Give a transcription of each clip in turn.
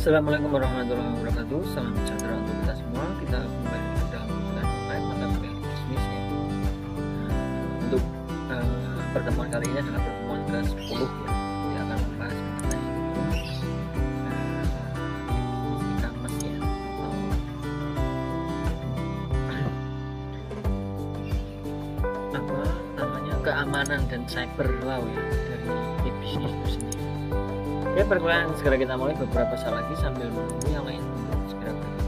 Assalamualaikum warahmatullahi wabarakatuh. Salam sejahtera untuk kita semua. Kita kembali dalam bulan online mata kuliah bisnis ya. Untuk pertemuan kali ini adalah pertemuan ke-10 ya. Kita akan membahas mengenai bisnis e-commerce ya. Apa namanya, keamanan dan cyber law ya dari e-bisnis itu sendiri. Oke, perkuliahan segera kita mulai. Beberapa saat lagi sambil menunggu yang lain untuk segera bergabung.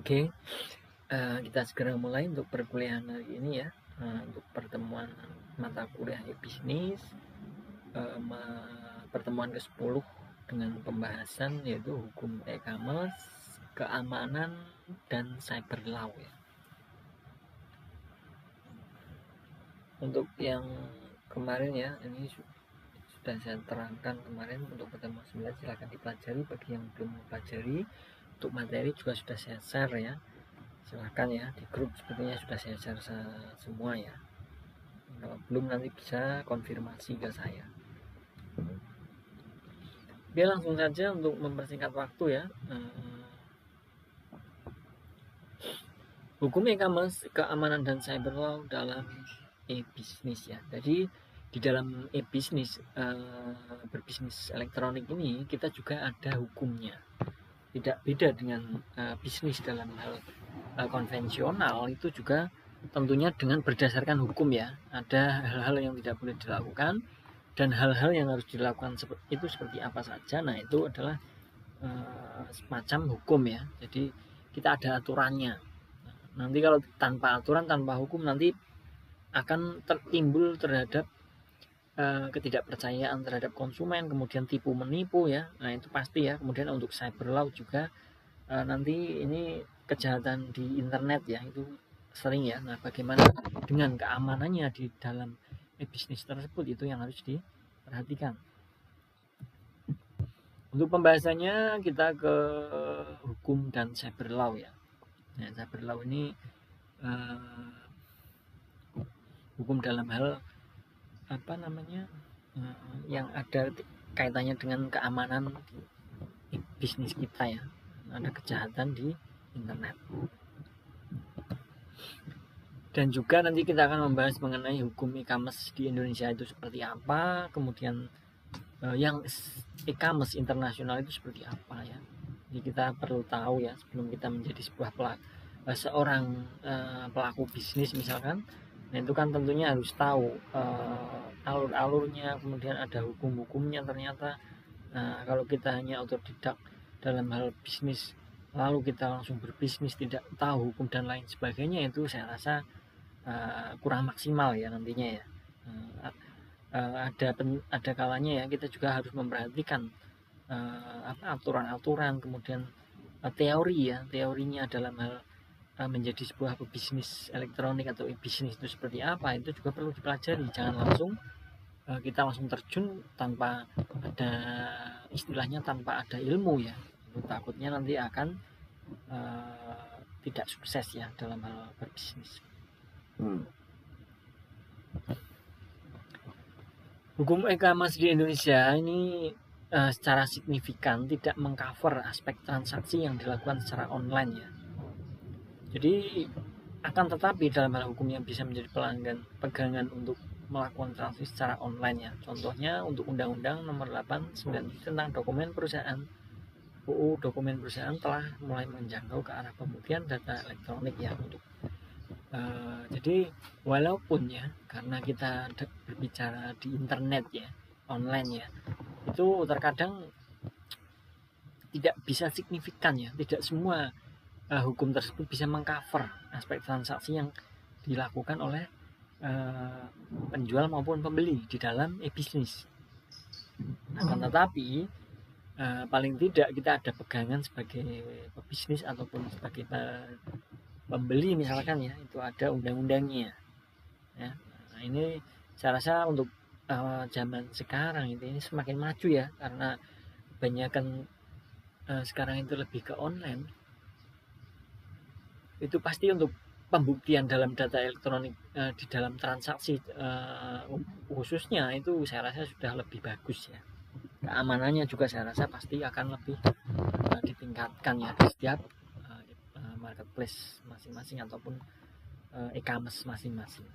Oke, kita segera mulai untuk perkuliahan hari ini ya. Untuk pertemuan mata kuliah e-bisnis, pertemuan ke-10 dengan pembahasan yaitu hukum e-commerce, keamanan, dan cyber law ya. Untuk yang kemarin ya, ini sudah saya terangkan kemarin untuk pertemuan 9, silahkan dipelajari. Bagi yang belum mempelajari, untuk materi juga sudah saya share ya, silahkan ya, di grup sepertinya sudah saya share semua ya. Kalau belum nanti bisa konfirmasi ke saya. Oke, langsung saja untuk mempersingkat waktu ya. Hukum e-commerce, keamanan dan cyber law dalam e-bisnis ya. Jadi di dalam e-bisnis, berbisnis elektronik ini kita juga ada hukumnya. Tidak beda dengan bisnis dalam hal konvensional, itu juga tentunya dengan berdasarkan hukum ya. Ada hal-hal yang tidak boleh dilakukan dan hal-hal yang harus dilakukan itu seperti apa saja. Nah, itu adalah semacam hukum ya. Jadi kita ada aturannya. Nanti kalau tanpa aturan, tanpa hukum, nanti akan tertimbul terhadap ketidakpercayaan terhadap konsumen, kemudian tipu menipu ya. Nah, itu pasti ya. Kemudian untuk cyber law juga nanti ini kejahatan di internet ya, itu sering ya. Nah, bagaimana dengan keamanannya di dalam bisnis tersebut, itu yang harus diperhatikan. Untuk pembahasannya kita ke hukum dan cyber law ya. Nah, cyber law ini hukum dalam hal apa namanya, yang ada kaitannya dengan keamanan bisnis kita ya. Ada kejahatan di internet. Dan juga nanti kita akan membahas mengenai hukum e-commerce di Indonesia itu seperti apa, kemudian yang e-commerce internasional itu seperti apa ya. Jadi kita perlu tahu ya, sebelum kita menjadi seorang pelaku bisnis misalkan. Nah, itu kan tentunya harus tahu alur-alurnya, kemudian ada hukum-hukumnya ternyata. Nah, kalau kita hanya otodidak dalam hal bisnis lalu kita langsung berbisnis tidak tahu hukum dan lain sebagainya, itu saya rasa kurang maksimal ya nantinya ya. Ada kalanya ya kita juga harus memperhatikan aturan-aturan, kemudian teorinya dalam hal menjadi sebuah bisnis elektronik atau bisnis itu seperti apa, itu juga perlu dipelajari. Jangan langsung kita langsung terjun tanpa ada istilahnya, tanpa ada ilmu ya. Itu takutnya nanti akan tidak sukses ya dalam hal berbisnis. Hukum e-commerce di Indonesia ini secara signifikan tidak mengcover aspek transaksi yang dilakukan secara online ya. Jadi akan tetapi dalam hal hukum yang bisa menjadi pegangan untuk melakukan transaksi secara online ya. Contohnya untuk Undang-Undang Nomor 8/97 tentang dokumen perusahaan, UU dokumen perusahaan telah mulai menjangkau ke arah pembuktian data elektronik ya. Jadi walaupun ya karena kita berbicara di internet ya, online ya, itu terkadang tidak bisa signifikan ya, tidak semua hukum tersebut bisa mengcover aspek transaksi yang dilakukan oleh penjual maupun pembeli di dalam e-bisnis. Akan tetapi paling tidak kita ada pegangan sebagai pebisnis ataupun sebagai pembeli misalkan ya, itu ada undang-undangnya ya. Nah, ini saya rasa untuk zaman sekarang ini semakin maju ya, karena kebanyakan sekarang itu lebih ke online. Itu pasti untuk pembuktian dalam data elektronik di dalam transaksi khususnya itu saya rasa sudah lebih bagus ya. Keamanannya juga saya rasa pasti akan lebih ditingkatkan ya di setiap marketplace masing-masing ataupun e-commerce masing-masing.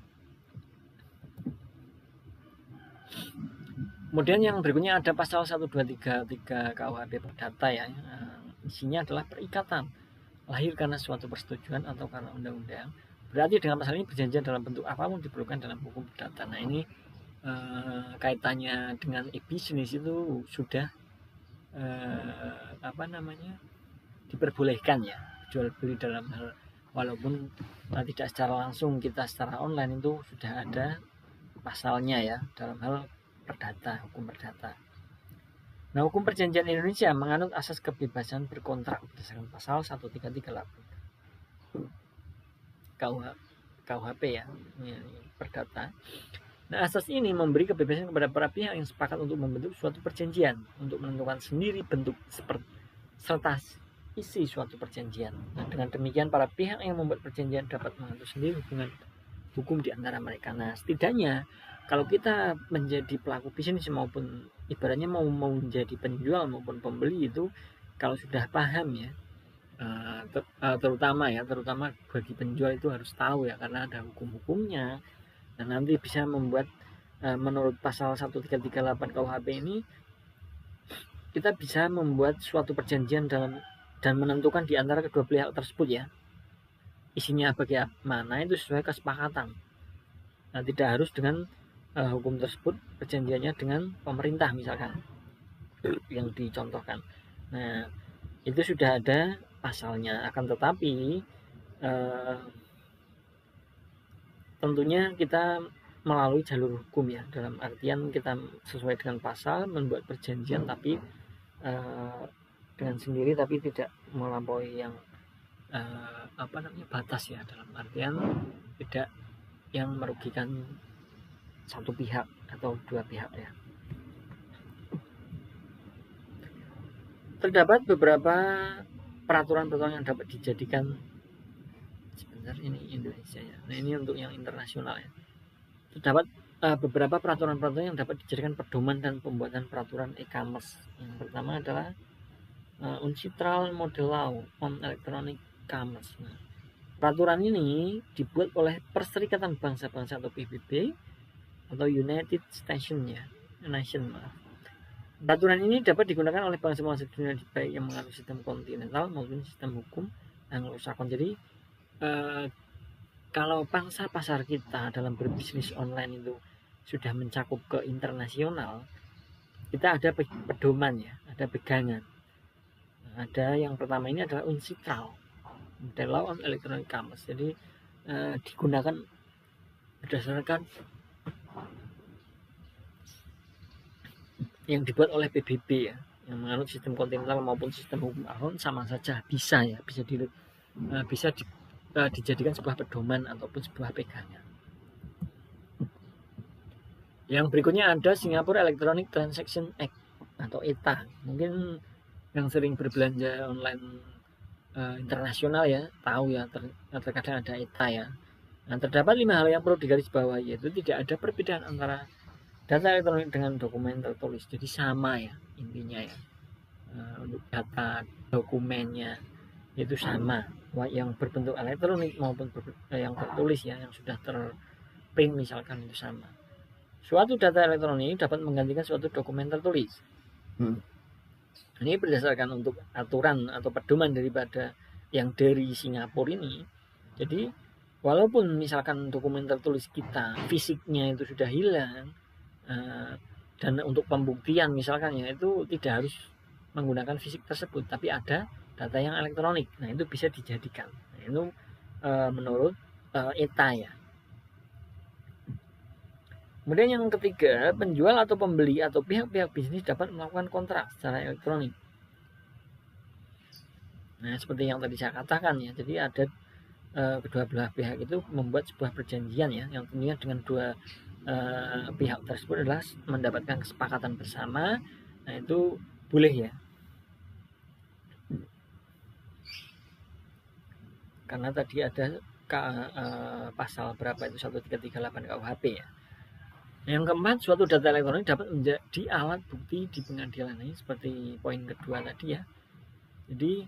Kemudian yang berikutnya ada pasal 1233 KUHP Perdata ya. Isinya adalah perikatan lahir karena suatu persetujuan atau karena undang-undang. Berarti dengan pasal ini perjanjian dalam bentuk apapun diperlukan dalam hukum perdata. Nah ini kaitannya dengan e-bisnis itu sudah diperbolehkan ya, jual beli dalam hal walaupun tidak secara langsung kita secara online, itu sudah ada pasalnya ya dalam hal perdata, hukum perdata. Nah, hukum perjanjian Indonesia menganut asas kebebasan berkontrak berdasarkan pasal 1338 KUHP ya, perdata. Nah, asas ini memberi kebebasan kepada para pihak yang sepakat untuk membentuk suatu perjanjian untuk menentukan sendiri bentuk serta isi suatu perjanjian. Nah, dengan demikian para pihak yang membuat perjanjian dapat mengatur sendiri hubungan hukum di antara mereka. Nah, setidaknya kalau kita menjadi pelaku bisnis maupun ibaratnya mau menjadi penjual maupun pembeli, itu kalau sudah paham ya, terutama bagi penjual itu harus tahu ya, karena ada hukum-hukumnya. Dan nanti bisa membuat menurut pasal 1338 KUHP ini kita bisa membuat suatu perjanjian dan menentukan di antara kedua pihak tersebut ya, isinya bagaimana itu sesuai kesepakatan. Nah, tidak harus dengan hukum tersebut perjanjiannya dengan pemerintah misalkan yang dicontohkan. Nah, itu sudah ada pasalnya. Akan tetapi tentunya kita melalui jalur hukum ya, dalam artian kita sesuai dengan pasal membuat perjanjian tapi dengan sendiri, tapi tidak melampaui yang batas ya, dalam artian tidak yang merugikan satu pihak atau dua pihak ya. Terdapat beberapa peraturan-peraturan yang dapat dijadikan, sebentar ini Indonesia ya. Nah, ini untuk yang internasional ya. Terdapat beberapa peraturan-peraturan yang dapat dijadikan pedoman dan pembuatan peraturan e-commerce. Yang pertama adalah UNCITRAL Model Law on Electronic Commerce. Nah, peraturan ini dibuat oleh Perserikatan Bangsa-Bangsa atau PBB atau United Nations ya, Peraturan ini dapat digunakan oleh bangsa-bangsa dunia baik yang menganut sistem kontinental maupun sistem hukum Anglo-Saxon. Jadi kalau pangsa pasar kita dalam berbisnis online itu sudah mencakup ke internasional, kita ada pedoman ya, ada pegangan. Ada yang pertama ini adalah uncitral, the law of electronic commerce. Jadi digunakan berdasarkan yang dibuat oleh PBB ya, yang menganut sistem kontinental maupun sistem hukum ahon sama saja, bisa ya, bisa dijadikan sebuah pedoman ataupun sebuah pegangan. Yang berikutnya ada Singapore Electronic Transaction Act atau ETA. Mungkin yang sering berbelanja online internasional ya tahu ya, terkadang ada ETA ya. Nah, terdapat 5 hal yang perlu digarisbawahi, yaitu tidak ada perbedaan antara data elektronik dengan dokumen tertulis. Jadi sama ya intinya ya. Untuk data dokumennya itu sama, yang berbentuk elektronik maupun yang tertulis ya, yang sudah terprint misalkan, itu sama. Suatu data elektronik dapat menggantikan suatu dokumen tertulis. Ini berdasarkan untuk aturan atau pedoman daripada yang dari Singapura ini. Jadi walaupun misalkan dokumen tertulis kita fisiknya itu sudah hilang, dan untuk pembuktian misalkan ya itu tidak harus menggunakan fisik tersebut, tapi ada data yang elektronik. Nah itu bisa dijadikan. Nah, itu menurut ETA ya. Kemudian yang ketiga, penjual atau pembeli atau pihak-pihak bisnis dapat melakukan kontrak secara elektronik. Nah seperti yang tadi saya katakan ya, jadi ada kedua belah pihak itu membuat sebuah perjanjian ya, yang tentunya dengan dua pihak tersebut adalah mendapatkan kesepakatan bersama. Nah itu boleh ya, karena tadi ada pasal berapa itu 1338 KUHP ya. Yang keempat, suatu data elektronik dapat menjadi alat bukti di pengadilan. Ini seperti poin kedua tadi ya. Jadi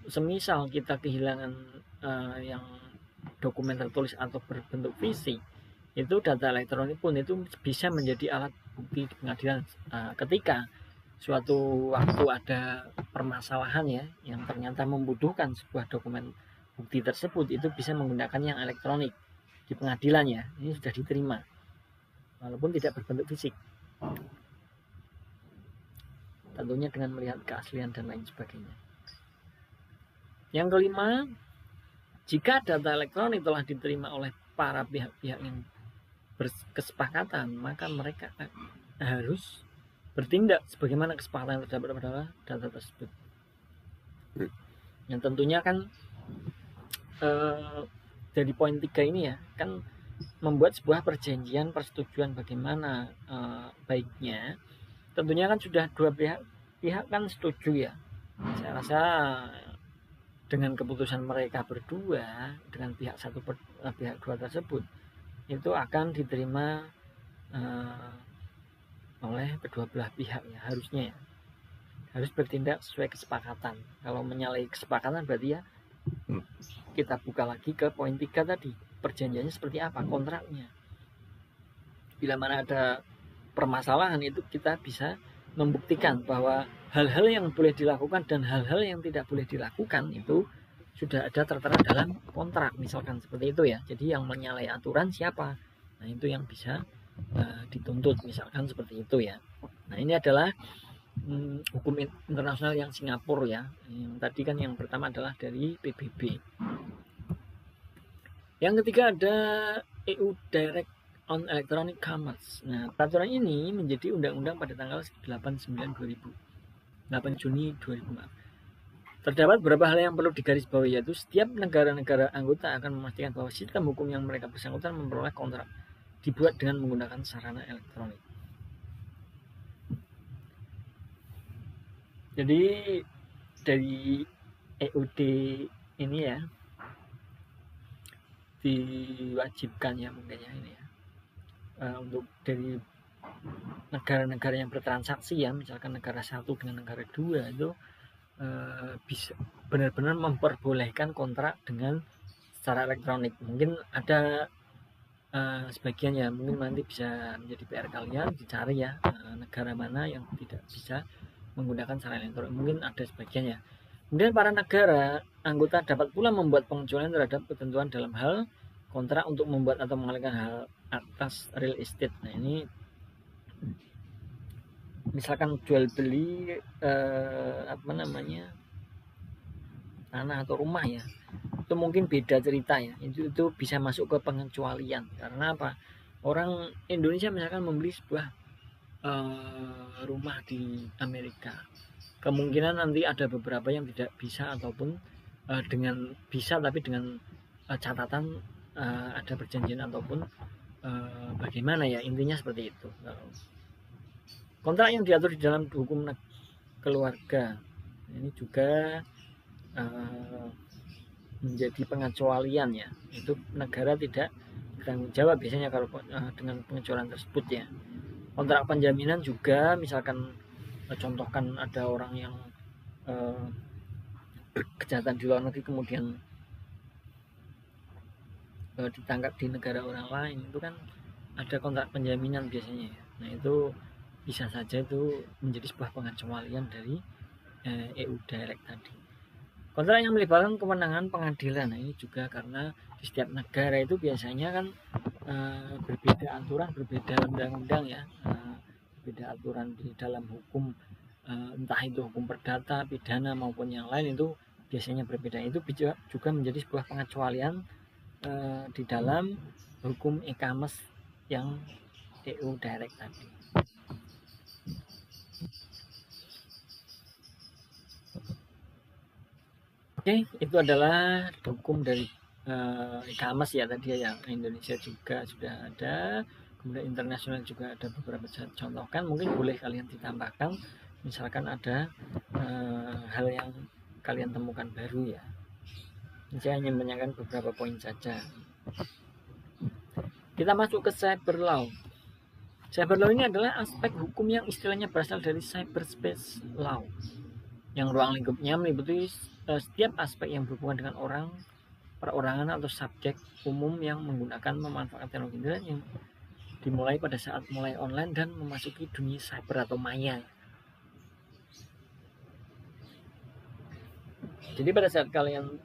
semisal kita kehilangan yang dokumen tertulis atau berbentuk fisik, itu data elektronik pun itu bisa menjadi alat bukti di pengadilan ketika suatu waktu ada permasalahan ya, yang ternyata membutuhkan sebuah dokumen bukti tersebut, itu bisa menggunakan yang elektronik di pengadilan ya. Ini sudah diterima walaupun tidak berbentuk fisik, tentunya dengan melihat keaslian dan lain sebagainya. Yang kelima, jika data elektronik telah diterima oleh para pihak-pihak yang berkesepakatan, maka mereka harus bertindak sebagaimana kesepakatan yang terdapat pada data tersebut. Yang tentunya kan dari poin 3 ini ya, kan membuat sebuah perjanjian persetujuan bagaimana baiknya. Tentunya kan sudah dua pihak kan setuju ya. Saya rasa dengan keputusan mereka berdua dengan pihak satu pihak dua tersebut, itu akan diterima oleh kedua belah pihak ya, harusnya ya. Harus bertindak sesuai kesepakatan. Kalau menyalahi kesepakatan berarti ya kita buka lagi ke poin 3 tadi, perjanjiannya seperti apa, kontraknya. Bila mana ada permasalahan, itu kita bisa membuktikan bahwa hal-hal yang boleh dilakukan dan hal-hal yang tidak boleh dilakukan itu sudah ada tertera dalam kontrak, misalkan seperti itu ya. Jadi yang menyalahi aturan siapa? Nah itu yang bisa dituntut, misalkan seperti itu ya. Nah ini adalah hukum internasional yang Singapura ya. Yang tadi kan yang pertama adalah dari PBB. Yang ketiga ada EU Direct on Electronic Commerce. Nah, peraturan ini menjadi undang-undang pada tanggal 8 Juni 2000. Terdapat beberapa hal yang perlu digarisbawahi, yaitu setiap negara-negara anggota akan memastikan bahwa sistem hukum yang mereka bersangkutan memperoleh kontrak dibuat dengan menggunakan sarana elektronik. Jadi dari EUD ini ya diwajibkan ya mungkin ya ini ya, untuk dari negara-negara yang bertransaksi ya, misalkan negara satu dengan negara dua itu bisa benar-benar memperbolehkan kontrak dengan secara elektronik. Mungkin ada sebagian ya, mungkin nanti bisa menjadi PR kalian dicari ya, negara mana yang tidak bisa menggunakan secara elektronik, mungkin ada sebagian ya. Kemudian para negara anggota dapat pula membuat pengecualian terhadap ketentuan dalam hal kontrak untuk membuat atau mengalihkan hal atas real estate. Nah ini misalkan jual beli apa namanya, tanah atau rumah ya, itu mungkin beda cerita ya, itu bisa masuk ke pengecualian. Karena apa, orang Indonesia misalkan membeli sebuah rumah di Amerika, kemungkinan nanti ada beberapa yang tidak bisa, ataupun dengan bisa tapi dengan catatan ada perjanjian ataupun bagaimana ya, intinya seperti itu. Kontrak yang diatur di dalam hukum keluarga ini juga menjadi pengecualian ya, itu negara tidak bertanggung jawab biasanya kalau dengan pengecualian tersebut ya. Kontrak penjaminan juga, misalkan contohkan ada orang yang kejahatan di luar negeri kemudian ditangkap di negara orang lain, itu kan ada kontrak penjaminan biasanya ya. Nah itu bisa saja itu menjadi sebuah pengecualian dari EU Direct tadi. Kontrak yang melibatkan kewenangan pengadilan, nah ini juga karena di setiap negara itu biasanya kan berbeda aturan, berbeda undang-undang ya, berbeda aturan di dalam hukum, entah itu hukum perdata, pidana maupun yang lain, itu biasanya berbeda. Itu juga menjadi sebuah pengecualian di dalam hukum e-commerce yang EU Direct tadi. Oke, itu adalah hukum dari e-commerce ya tadi ya, yang Indonesia juga sudah ada, kemudian internasional juga ada beberapa contohkan, mungkin boleh kalian ditambahkan misalkan ada hal yang kalian temukan baru ya. Saya hanya menanyakan beberapa poin saja. Kita masuk ke cyber law. Cyber law ini adalah aspek hukum yang istilahnya berasal dari cyberspace law, yang ruang lingkupnya meliputi setiap aspek yang berhubungan dengan orang, perorangan atau subjek umum yang menggunakan memanfaatkan teknologi internet yang dimulai pada saat mulai online dan memasuki dunia cyber atau maya. Jadi pada saat kalian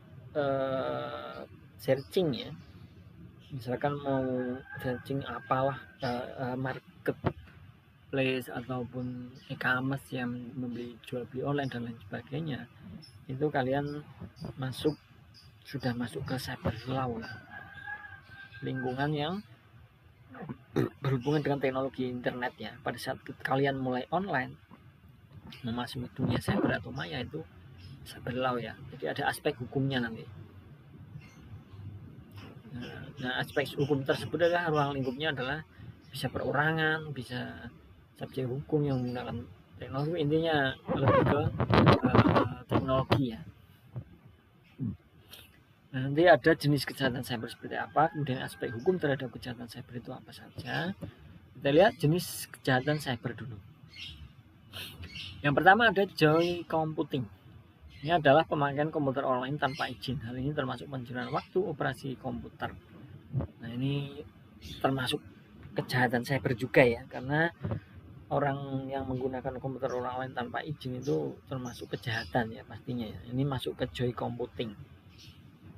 searching ya, misalkan mau searching apalah marketplace ataupun e-commerce yang membeli jual beli online dan lain sebagainya, itu kalian sudah masuk ke cyber law, lingkungan yang berhubungan dengan teknologi internet ya. Pada saat kalian mulai online memasuki dunia cyber atau maya, itu cyber law ya. Jadi ada aspek hukumnya nanti. Nah aspek hukum tersebut adalah ruang lingkupnya adalah bisa perorangan, bisa subjek hukum yang menggunakan teknologi, intinya lebih ke teknologi ya. Nah, nanti ada jenis kejahatan cyber seperti apa, kemudian aspek hukum terhadap kejahatan cyber itu apa saja. Kita lihat jenis kejahatan cyber dulu. Yang pertama ada joy computing. Ini adalah pemakaian komputer online tanpa izin. Hal ini termasuk pencurian waktu operasi komputer. Nah ini termasuk kejahatan cyber juga ya, karena orang yang menggunakan komputer orang lain tanpa izin itu termasuk kejahatan ya pastinya ya. Ini masuk ke joy computing,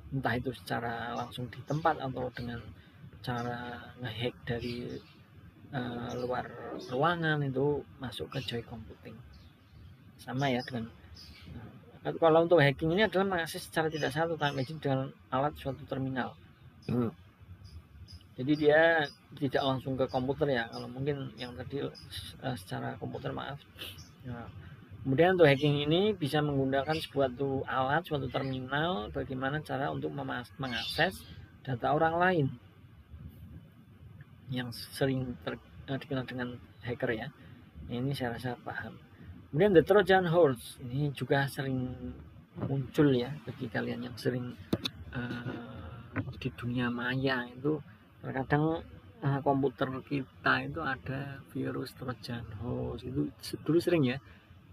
entah itu secara langsung di tempat atau dengan cara ngehack dari luar ruangan, itu masuk ke joy computing. Sama ya dengan kalau untuk hacking ini adalah mengakses secara tidak satu tanpa izin dengan alat suatu terminal. Jadi dia tidak langsung ke komputer ya, kalau mungkin yang tadi secara komputer, maaf. Nah, kemudian untuk hacking ini bisa menggunakan suatu alat, suatu terminal, bagaimana cara untuk mengakses data orang lain yang sering dikenal dengan hacker ya. Ini saya rasa paham. Kemudian the Trojan horse ini juga sering muncul ya bagi kalian yang sering di dunia maya. Itu terkadang komputer kita itu ada virus Trojan horse, itu dulu sering ya.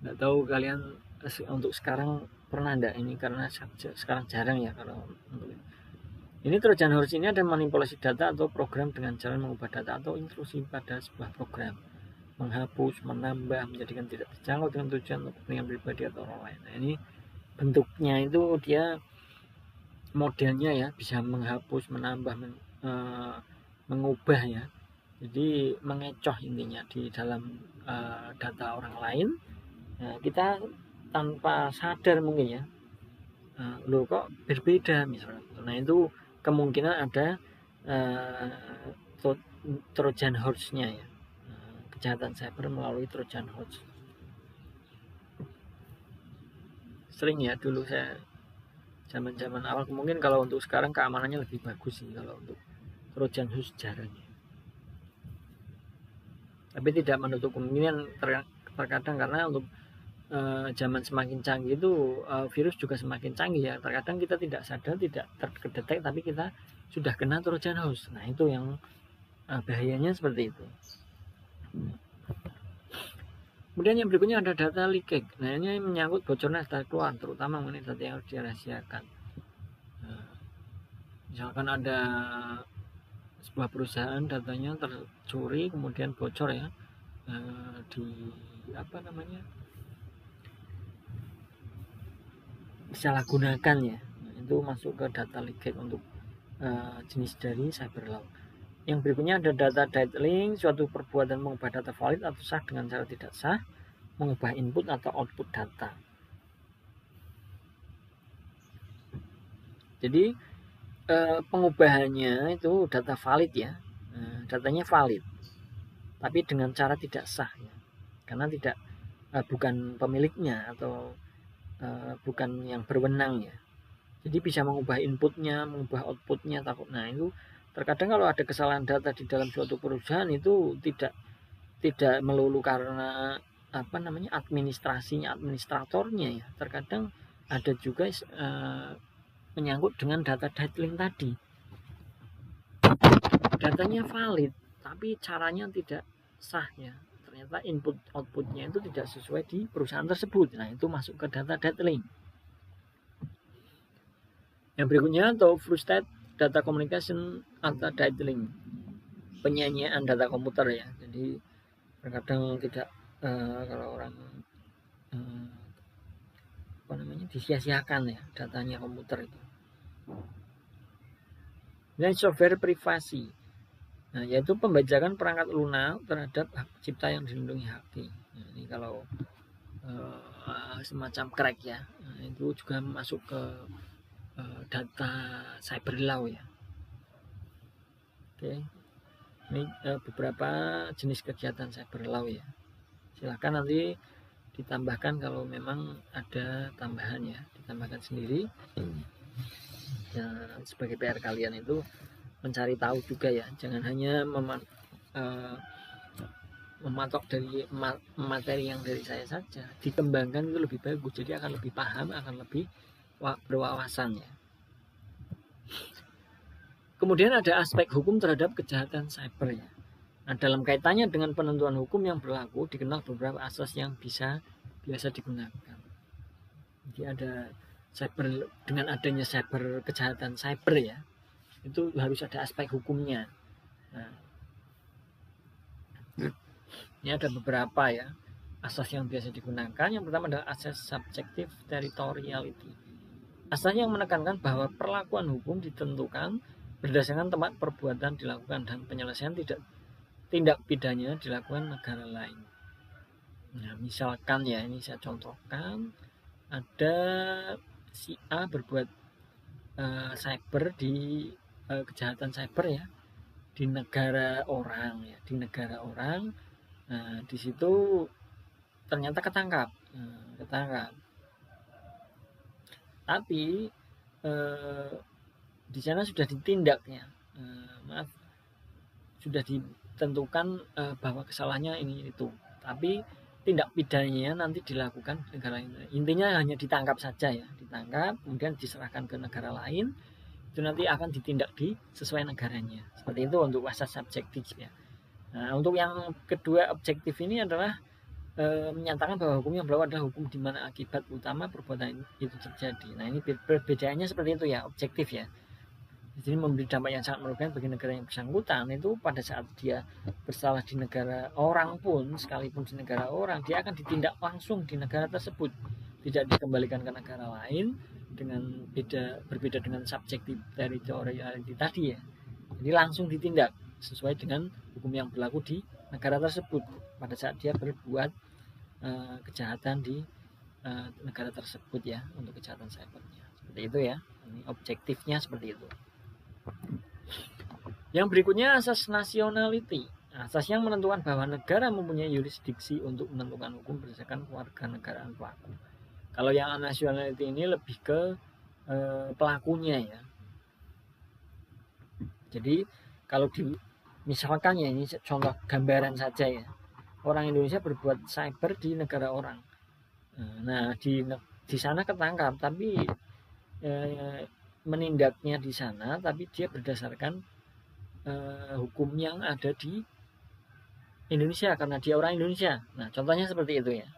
Nggak tahu kalian untuk sekarang pernah enggak ini, karena sekarang jarang ya. Kalau untuk ini Trojan horse ini ada manipulasi data atau program dengan cara mengubah data atau intrusi pada sebuah program, menghapus, menambah, menjadikan tidak terjangkau dengan tujuan untuk kepentingan pribadi atau orang lain. Nah ini bentuknya itu dia modelnya ya, bisa menghapus, menambah, mengubah ya. Jadi mengecoh intinya di dalam data orang lain. Nah, kita tanpa sadar mungkin ya, loh kok berbeda misalnya. Nah itu kemungkinan ada Trojan horse-nya ya, kejahatan cyber melalui Trojan horse. Sering ya dulu saya zaman awal, mungkin kalau untuk sekarang keamanannya lebih bagus sih, kalau untuk Trojan horse jarang. Tapi tidak menutup kemungkinan terkadang, karena untuk zaman semakin canggih itu virus juga semakin canggih ya. Terkadang kita tidak sadar, tidak terdetek, tapi kita sudah kena Trojan horse. Nah itu yang bahayanya seperti itu. Kemudian yang berikutnya ada data leakage. Nah ini menyangkut bocornya data keluar, terutama mengenai data yang harus dirahasiakan. Misalkan ada sebuah perusahaan datanya tercuri kemudian bocor ya, disalahgunakan ya. Nah, itu masuk ke data leakage untuk jenis dari cyber law. Yang berikutnya ada data diddling, suatu perbuatan mengubah data valid atau sah dengan cara tidak sah, mengubah input atau output data. Jadi pengubahannya itu data valid ya, datanya valid, tapi dengan cara tidak sah ya, karena tidak bukan pemiliknya atau bukan yang berwenang ya. Jadi bisa mengubah inputnya, mengubah outputnya, takut. Nah itu terkadang kalau ada kesalahan data di dalam suatu perusahaan itu tidak melulu karena administratornya ya. Terkadang ada juga menyangkut dengan data diddling tadi. Datanya valid, tapi caranya tidak sah ya. Ternyata input outputnya itu tidak sesuai di perusahaan tersebut. Nah itu masuk ke data diddling. Yang berikutnya atau frustrated data communication atau diddling, penyanyian data komputer ya. Jadi terkadang tidak kalau orang disia-siakan ya datanya komputer itu. Dan software privasi, nah, yaitu pembajakan perangkat lunak terhadap hak cipta yang dilindungi haki. Nah, ini kalau semacam crack ya, nah, itu juga masuk ke data cyber law ya. Oke, ini beberapa jenis kegiatan cyber law ya. Silahkan nanti ditambahkan kalau memang ada tambahan ya, ditambahkan sendiri. Dan sebagai PR kalian itu mencari tahu juga ya, jangan hanya mematok dari materi yang dari saya saja, dikembangkan itu lebih bagus, jadi akan lebih paham, akan lebih berwawasan ya. Kemudian ada aspek hukum terhadap kejahatan cyber ya. Nah, dalam kaitannya dengan penentuan hukum yang berlaku, dikenal beberapa asas yang biasa digunakan. Jadi ada cyber, dengan adanya cyber, kejahatan cyber ya, itu harus ada aspek hukumnya. Nah, ini ada beberapa ya asas yang biasa digunakan. Yang pertama adalah asas subjective territoriality. Asas yang menekankan bahwa perlakuan hukum ditentukan berdasarkan tempat perbuatan dilakukan dan penyelesaian tindak pidana dilakukan negara lain. Nah, misalkan ya, ini saya contohkan, ada si A berbuat cyber di kejahatan cyber ya di negara orang ya, di negara orang. Nah, di situ ternyata ketangkap. Tapi di sana sudah ditindak ya, sudah ditentukan bahwa kesalahannya ini itu, tapi tindak pidananya nanti dilakukan negara lain. Intinya hanya ditangkap saja ya, ditangkap kemudian diserahkan ke negara lain, itu nanti akan ditindak sesuai negaranya. Seperti itu untuk asas subjektif ya. Nah, untuk yang kedua objektif ini adalah menyatakan bahwa hukum yang berlaku adalah hukum di mana akibat utama perbuatan itu terjadi. Nah, ini perbedaannya seperti itu ya, objektif ya. Jadi memberi dampak yang sangat merugikan bagi negara yang bersangkutan. Itu pada saat dia bersalah di negara orang pun, sekalipun di negara orang, dia akan ditindak langsung di negara tersebut, tidak dikembalikan ke negara lain, berbeda dengan subjektif territoriality tadi ya. Jadi langsung ditindak sesuai dengan hukum yang berlaku di negara tersebut pada saat dia berbuat kejahatan di negara tersebut ya, untuk kejahatan cybernya. Seperti itu ya. Ini objektifnya seperti itu. Yang berikutnya asas nationality. Asas yang menentukan bahwa negara mempunyai yurisdiksi untuk menentukan hukum berdasarkan kewarganegaraan pelaku. Kalau yang nationality ini lebih ke pelakunya ya. Jadi kalau misalkan ya, ini contoh gambaran saja ya, orang Indonesia berbuat cyber di negara orang. Nah di sana ketangkap, tapi menindaknya di sana, tapi dia berdasarkan hukum yang ada di Indonesia karena dia orang Indonesia. Nah contohnya seperti itu ya.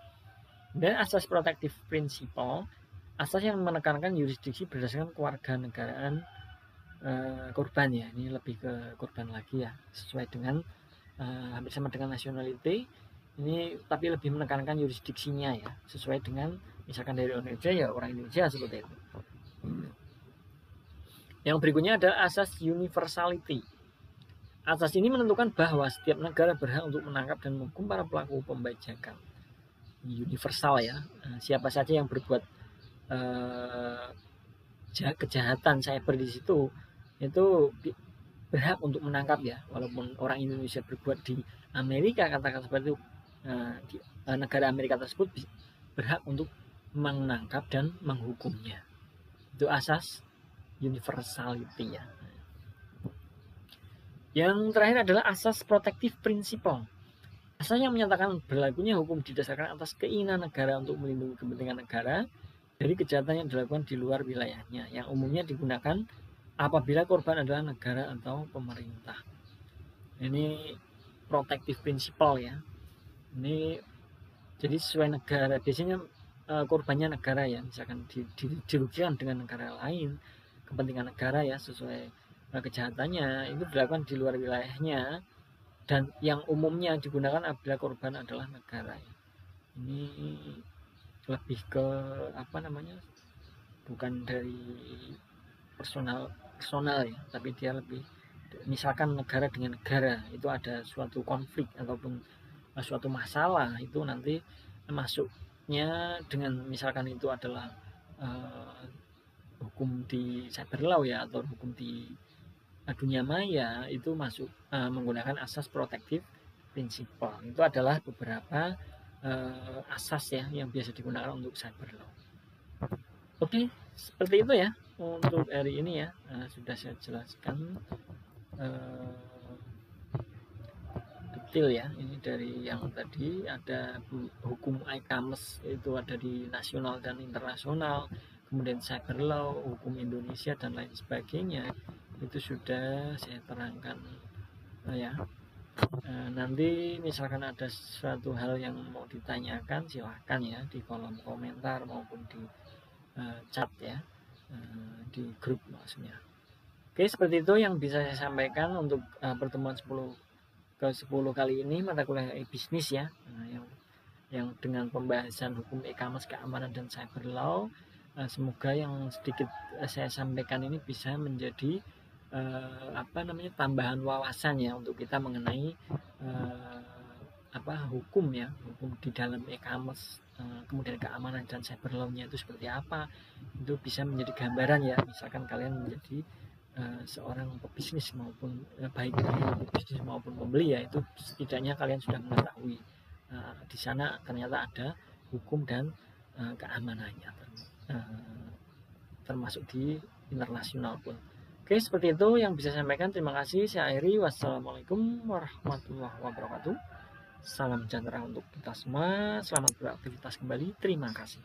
Dan asas protective principle, asas yang menekankan yurisdiksi berdasarkan kewarganegaraan korban ya. Ini lebih ke korban lagi ya, sesuai dengan hampir sama dengan nationality ini, tapi lebih menekankan yurisdiksinya ya, sesuai dengan misalkan dari Indonesia ya orang Indonesia, seperti itu. Yang berikutnya adalah asas universality. Asas ini menentukan bahwa setiap negara berhak untuk menangkap dan menghukum para pelaku pembajakan. Universal ya, siapa saja yang berbuat kejahatan cyber di situ itu berhak untuk menangkap ya, walaupun orang Indonesia berbuat di Amerika, katakan seperti itu, di negara Amerika tersebut berhak untuk menangkap dan menghukumnya. Itu asas universality ya. Yang terakhir adalah asas protective principle. Asas yang menyatakan berlakunya hukum didasarkan atas keinginan negara untuk melindungi kepentingan negara dari kejahatan yang dilakukan di luar wilayahnya, yang umumnya digunakan apabila korban adalah negara atau pemerintah. Ini protective principle ya. Ini jadi sesuai negara, biasanya korbannya negara ya, misalkan dirugikan dengan negara lain, kepentingan negara ya, sesuai kejahatannya itu dilakukan di luar wilayahnya, dan yang umumnya digunakan apabila korban adalah negara ya. Ini lebih ke apa namanya, bukan dari personal ya, tapi dia lebih misalkan negara dengan negara itu ada suatu konflik ataupun suatu masalah, itu nanti masuknya dengan misalkan itu adalah hukum di cyber law ya, atau hukum di dunia maya, itu masuk menggunakan asas protective principle. Itu adalah beberapa asas ya yang biasa digunakan untuk cyber law. Oke, seperti itu ya untuk hari ini ya. Sudah saya jelaskan detail ya. Ini dari yang tadi ada hukum e-commerce, itu ada di nasional dan internasional, kemudian cyber law, hukum Indonesia dan lain sebagainya, itu sudah saya terangkan ya. Nanti misalkan ada suatu hal yang mau ditanyakan, silahkan ya di kolom komentar maupun di chat ya, di grup maksudnya. Oke, seperti itu yang bisa saya sampaikan untuk pertemuan 10 kali ini, mata kuliah e-bisnis ya, yang dengan pembahasan hukum e-commerce, keamanan dan cyber law. Semoga yang sedikit saya sampaikan ini bisa menjadi tambahan wawasan ya untuk kita mengenai hukum ya, hukum di dalam e-commerce, kemudian keamanan dan cyber law-nya itu seperti apa. Itu bisa menjadi gambaran ya, misalkan kalian menjadi seorang pebisnis maupun baik pebisnis maupun pembeli ya, itu setidaknya kalian sudah mengetahui di sana ternyata ada hukum dan keamanannya, termasuk di internasional pun. Oke, seperti itu yang bisa saya sampaikan. Terima kasih. Saya akhiri. Wassalamualaikum warahmatullahi wabarakatuh. Salam sejahtera untuk kita semua. Selamat beraktivitas kembali. Terima kasih.